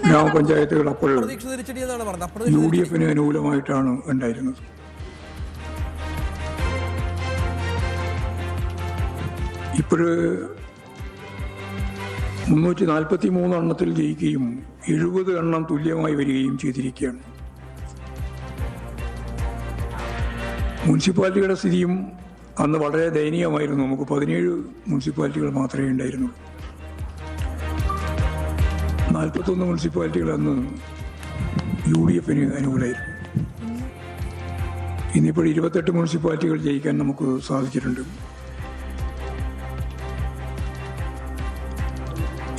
ഗ്രാമപഞ്ചായത്തുകൾ അപ്പോൾ UDF അനുകൂലമായിട്ടാണ് ഉണ്ടായിരുന്നത്. ഇപ്പോഴ് 343 എണ്ണത്തിൽ ജയിക്കുകയും 70 എണ്ണം തുല്യമായി വരികയും ചെയ്തിരിക്കുകയാണ്. മുനിസിപ്പാലിറ്റിയുടെ സ്ഥിതിയും അന്ന് വളരെ ദയനീയമായിരുന്നു. നമുക്ക് 17 മുനിസിപ്പാലിറ്റികൾ മാത്രമേ ഉണ്ടായിരുന്നുള്ളൂ. 41 മുനിസിപ്പാലിറ്റികൾ അന്ന് UDF അനുകൂലമായിരുന്നു. ഇന്നിപ്പോൾ 28 മുനിസിപ്പാലിറ്റികൾ ജയിക്കാൻ നമുക്ക് സാധിച്ചിട്ടുണ്ട്.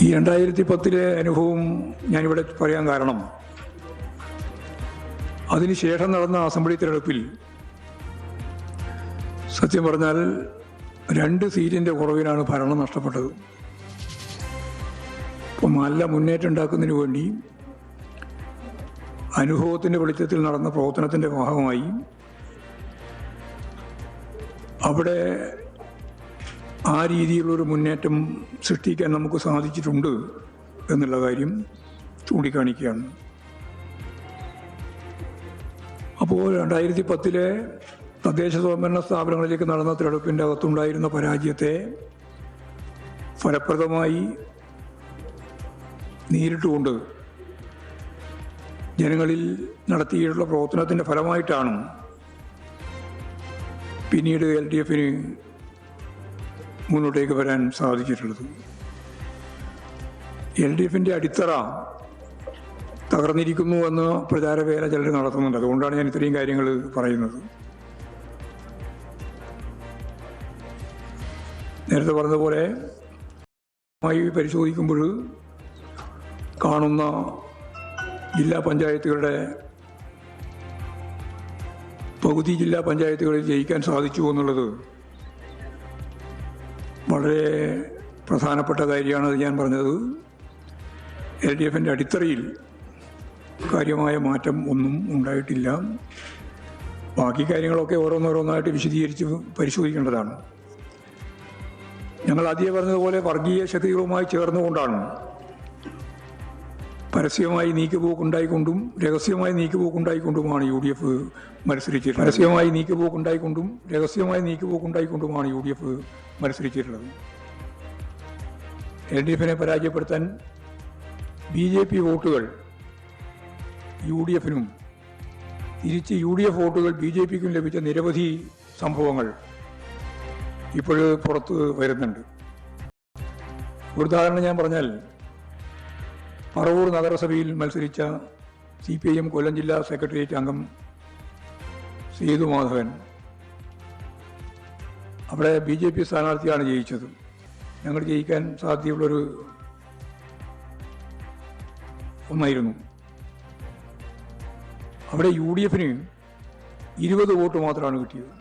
ഈ 2010 അനുഭവം ഞാനിവിടെ പറയാൻ കാരണം, അതിനുശേഷം നടന്ന അസംബ്ലി തിരഞ്ഞെടുപ്പിൽ സത്യം പറഞ്ഞാൽ 2 സീറ്റിൻ്റെ കുറവിനാണ് ഭരണം നഷ്ടപ്പെട്ടത്. അപ്പം നല്ല മുന്നേറ്റം ഉണ്ടാക്കുന്നതിന് വേണ്ടി അനുഭവത്തിൻ്റെ വെളിച്ചത്തിൽ നടന്ന പ്രവർത്തനത്തിൻ്റെ ഭാഗമായി അവിടെ ആ രീതിയിലുള്ളൊരു മുന്നേറ്റം സൃഷ്ടിക്കാൻ നമുക്ക് സാധിച്ചിട്ടുണ്ട് എന്നുള്ള കാര്യം ചൂണ്ടിക്കാണിക്കുകയാണ്. അപ്പോൾ 2010 തദ്ദേശ സ്വയംഭരണ സ്ഥാപനങ്ങളിലേക്ക് നടന്ന തിരഞ്ഞെടുപ്പിൻ്റെ അകത്തുണ്ടായിരുന്ന പരാജയത്തെ ഫലപ്രദമായി നേരിട്ടുകൊണ്ട് ജനങ്ങളിൽ നടത്തിയിട്ടുള്ള പ്രവർത്തനത്തിൻ്റെ ഫലമായിട്ടാണ് പിന്നീട് LDF മുന്നോട്ടേക്ക് വരാൻ സാധിച്ചിട്ടുള്ളത്. LDFൻ്റെ അടിത്തറ തകർന്നിരിക്കുന്നു എന്ന് പ്രചാരവേല ചിലർ നടത്തുന്നുണ്ട്. അതുകൊണ്ടാണ് ഞാൻ ഇത്രയും കാര്യങ്ങൾ പറയുന്നത്. നേരത്തെ പറഞ്ഞതുപോലെ പരിശോധിക്കുമ്പോൾ കാണുന്ന ജില്ലാ പഞ്ചായത്തുകളുടെ പകുതി ജില്ലാ പഞ്ചായത്തുകളിൽ ജയിക്കാൻ സാധിച്ചു എന്നുള്ളത് വളരെ പ്രധാനപ്പെട്ട കാര്യമാണ്. അത് ഞാൻ പറഞ്ഞത് LDFൻ്റെ അടിത്തറയിൽ കാര്യമായ മാറ്റം ഒന്നും ഉണ്ടായിട്ടില്ല. ബാക്കി കാര്യങ്ങളൊക്കെ ഓരോന്നോരോന്നായിട്ട് വിശദീകരിച്ച് പരിശോധിക്കേണ്ടതാണ്. ഞങ്ങൾ ആദ്യം പറഞ്ഞതുപോലെ വർഗീയ ശക്തികളുമായി ചേർന്നുകൊണ്ടാണ് പരസ്യമായി നീക്കുപോക്കുണ്ടായിക്കൊണ്ടും രഹസ്യമായി നീക്കുപോക്കുണ്ടായിക്കൊണ്ടുമാണ് UDF മത്സരിച്ചിട്ടുള്ളത്. പരസ്യമായി നീക്കുപോക്കുണ്ടായിക്കൊണ്ടും രഹസ്യമായി നീക്കുപോക്കുണ്ടായിക്കൊണ്ടുമാണ് UDF മത്സരിച്ചിട്ടുള്ളത്. LDFനെ പരാജയപ്പെടുത്താൻ BJP വോട്ടുകൾ UDFനും തിരിച്ച് UDF വോട്ടുകൾ BJPക്കും ലഭിച്ച നിരവധി സംഭവങ്ങൾ ഇപ്പോൾ പുറത്ത് വരുന്നുണ്ട്. ഒരു ഉദാഹരണം ഞാൻ പറഞ്ഞാൽ, പറവൂർ നഗരസഭയിൽ മത്സരിച്ച CPIM കൊല്ലം ജില്ലാ സെക്രട്ടേറിയറ്റ് അംഗം സേതുമാധവൻ അവിടെ BJP സ്ഥാനാർത്ഥിയാണ് ജയിച്ചത്. ഞങ്ങൾ ജയിക്കാൻ സാധ്യതയുള്ളൊരു ഒന്നായിരുന്നു. അവിടെ UDFന് 20 വോട്ട് മാത്രമാണ് കിട്ടിയത്.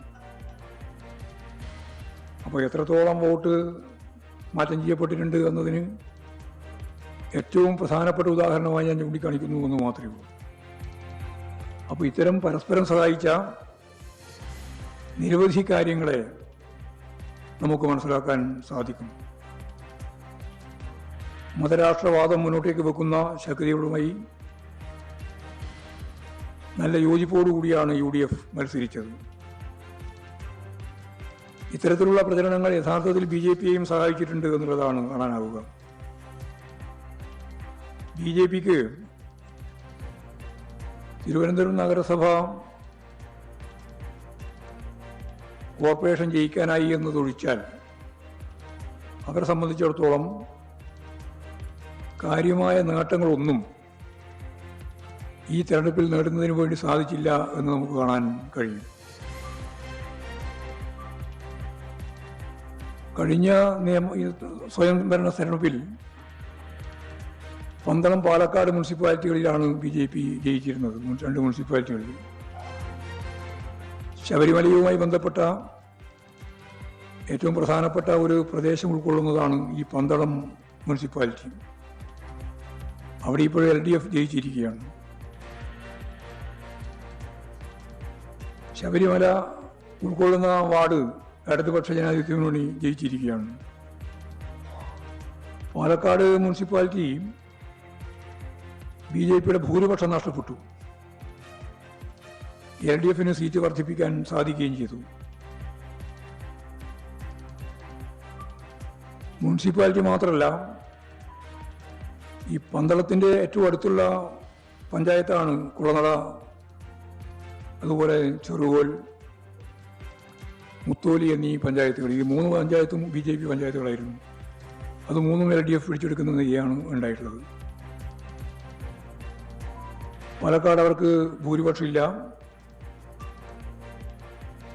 അപ്പോൾ എത്രത്തോളം വോട്ട് മാറ്റം ചെയ്യപ്പെട്ടിട്ടുണ്ട് എന്നതിന് ഏറ്റവും പ്രധാനപ്പെട്ട ഉദാഹരണമായി ഞാൻ ചൂണ്ടിക്കാണിക്കുന്നു എന്ന് മാത്രമേ ഉള്ളൂ. അപ്പോൾ ഇത്തരം പരസ്പരം സഹായിച്ച നിരവധി കാര്യങ്ങളെ നമുക്ക് മനസ്സിലാക്കാൻ സാധിക്കും. മതരാഷ്ട്രവാദം മുന്നോട്ടേക്ക് വെക്കുന്ന ശക്തികളുമായി നല്ല യോജിപ്പോടുകൂടിയാണ് UDF മത്സരിച്ചത്. ഇത്തരത്തിലുള്ള പ്രചരണങ്ങൾ യഥാർത്ഥത്തിൽ BJPയെയും സഹായിച്ചിട്ടുണ്ട് എന്നുള്ളതാണ് കാണാനാവുക. BJPക്ക് തിരുവനന്തപുരം നഗരസഭ കോർപ്പറേഷൻ ജയിക്കാനായി എന്നതൊഴിച്ചാൽ അവരെ സംബന്ധിച്ചിടത്തോളം കാര്യമായ നേട്ടങ്ങളൊന്നും ഈ തെരഞ്ഞെടുപ്പിൽ നേടുന്നതിന് വേണ്ടി സാധിച്ചില്ല എന്ന് നമുക്ക് കാണാൻ കഴിയും. കഴിഞ്ഞ സ്വയംഭരണ തെരഞ്ഞെടുപ്പിൽ പന്തളം പാലക്കാട് മുനിസിപ്പാലിറ്റികളിലാണ് BJP ജയിച്ചിരുന്നത്. 2 മുനിസിപ്പാലിറ്റികളിൽ. ശബരിമലയുമായി ബന്ധപ്പെട്ട ഏറ്റവും പ്രധാനപ്പെട്ട ഒരു പ്രദേശം ഉൾക്കൊള്ളുന്നതാണ് ഈ പന്തളം മുനിസിപ്പാലിറ്റി. അവിടെ ഇപ്പോൾ LDF ജയിച്ചിരിക്കുകയാണ്. ശബരിമല ഉൾക്കൊള്ളുന്ന വാർഡ് ഇടതുപക്ഷ ജനാധിപത്യ മുന്നണി ജയിച്ചിരിക്കുകയാണ്. പാലക്കാട് മുനിസിപ്പാലിറ്റി BJPയുടെ ഭൂരിപക്ഷം നഷ്ടപ്പെട്ടു. LDFന് സീറ്റ് വർദ്ധിപ്പിക്കാൻ സാധിക്കുകയും ചെയ്തു. മുനിസിപ്പാലിറ്റി മാത്രമല്ല, ഈ പന്തളത്തിൻ്റെ ഏറ്റവും അടുത്തുള്ള പഞ്ചായത്താണ് കുളനട, അതുപോലെ ചെറുകോൽ, മുത്തോലി എന്നീ പഞ്ചായത്തുകൾ. ഈ 3 പഞ്ചായത്തും BJP പഞ്ചായത്തുകളായിരുന്നു. അത് 3 LDF പിടിച്ചെടുക്കുന്ന നിലയാണ് ഉണ്ടായിട്ടുള്ളത്. പാലക്കാട് അവർക്ക് ഭൂരിപക്ഷമില്ല.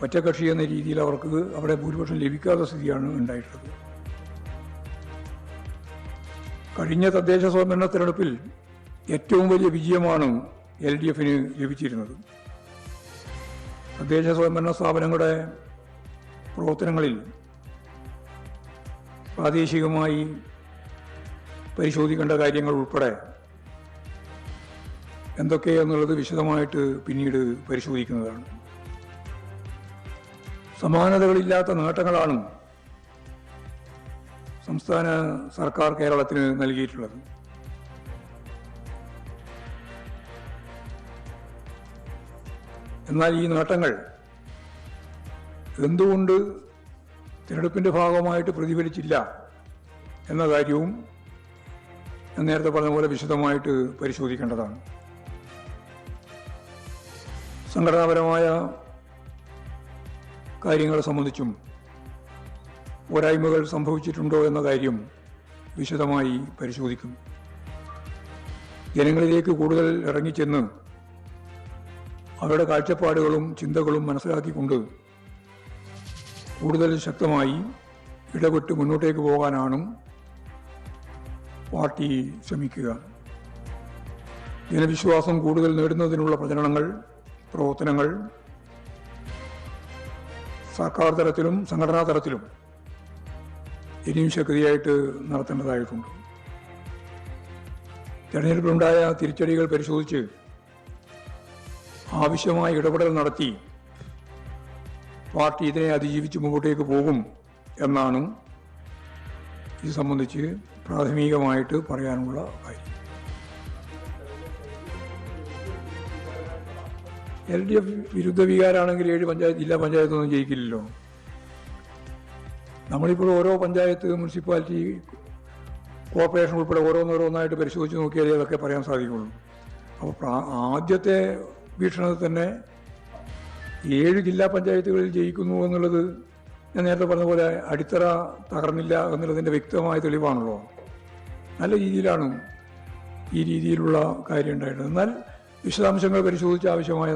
ഒറ്റക്കക്ഷി എന്ന രീതിയിൽ അവർക്ക് അവിടെ ഭൂരിപക്ഷം ലഭിക്കാത്ത സ്ഥിതിയാണ് ഉണ്ടായിട്ടുള്ളത്. കഴിഞ്ഞ തദ്ദേശ സ്വയംഭരണ തെരഞ്ഞെടുപ്പിൽ ഏറ്റവും വലിയ വിജയമാണ് LDFന് ലഭിച്ചിരുന്നത്. തദ്ദേശ സ്വയംഭരണ സ്ഥാപനങ്ങളുടെ പ്രവർത്തനങ്ങളിൽ പ്രാദേശികമായി പരിശോധിക്കേണ്ട കാര്യങ്ങൾ ഉൾപ്പെടെ എന്തൊക്കെയെന്നുള്ളത് വിശദമായിട്ട് പിന്നീട് പരിശോധിക്കുന്നതാണ്. സമാനതകളില്ലാത്ത നേട്ടങ്ങളാണ് സംസ്ഥാന സർക്കാർ കേരളത്തിന് നൽകിയിട്ടുള്ളത്. എന്നാൽ ഈ നേട്ടങ്ങൾ എന്തുകൊണ്ട് തിരഞ്ഞെടുപ്പിൻ്റെ ഭാഗമായിട്ട് പ്രതിഫലിച്ചില്ല എന്ന കാര്യവും ഞാൻ നേരത്തെ പറഞ്ഞ പോലെ വിശദമായിട്ട് പരിശോധിക്കേണ്ടതാണ്. സംഘടനാപരമായ കാര്യങ്ങളെ സംബന്ധിച്ചും പോരായ്മകൾ സംഭവിച്ചിട്ടുണ്ടോ എന്ന കാര്യം വിശദമായി പരിശോധിക്കും. ജനങ്ങളിലേക്ക് കൂടുതൽ ഇറങ്ങിച്ചെന്ന് അവരുടെ കാഴ്ചപ്പാടുകളും ചിന്തകളും മനസ്സിലാക്കിക്കൊണ്ട് കൂടുതൽ ശക്തമായി ഇടപെട്ട് മുന്നോട്ടേക്ക് പോകാനാണ് പാർട്ടി ശ്രമിക്കുക. ജനവിശ്വാസം കൂടുതൽ നേടുന്നതിനുള്ള പ്രചരണങ്ങൾ, പ്രവർത്തനങ്ങൾ സർക്കാർ തലത്തിലും സംഘടനാ തലത്തിലും ഇനിയും ശക്തിയായിട്ട് നടത്തേണ്ടതായിട്ടുണ്ട്. തെരഞ്ഞെടുപ്പിലുണ്ടായ തിരിച്ചടികൾ പരിശോധിച്ച് ആവശ്യമായ ഇടപെടൽ നടത്തി പാർട്ടി ഇതിനെ അതിജീവിച്ച് മുമ്പോട്ടേക്ക് പോകും എന്നാണ് ഇത് സംബന്ധിച്ച് പ്രാഥമികമായിട്ട് പറയാനുള്ള കാര്യം. LDF വിരുദ്ധ വികാരമാണെങ്കിൽ 7 ജില്ലാ പഞ്ചായത്തൊന്നും ജയിക്കില്ലല്ലോ. നമ്മളിപ്പോൾ ഓരോ പഞ്ചായത്ത്, മുനിസിപ്പാലിറ്റി, കോർപ്പറേഷൻ ഉൾപ്പെടെ ഓരോന്നോരോന്നായിട്ട് പരിശോധിച്ച് നോക്കിയാലേ അതൊക്കെ പറയാൻ സാധിക്കുള്ളൂ. അപ്പോൾ ആദ്യത്തെ വീക്ഷണത്തിൽ തന്നെ 7 ജില്ലാ പഞ്ചായത്തുകളിൽ ജയിക്കുന്നു എന്നുള്ളത് ഞാൻ നേരത്തെ പറഞ്ഞ പോലെ അടിത്തറ തകർന്നില്ല എന്നുള്ളതിൻ്റെ വ്യക്തമായ തെളിവാണല്ലോ. നല്ല രീതിയിലാണ് ഈ രീതിയിലുള്ള കാര്യം ഉണ്ടായിട്ടുള്ളത്. എന്നാൽ വിശദാംശങ്ങൾ പരിശോധിച്ച് ആവശ്യമായ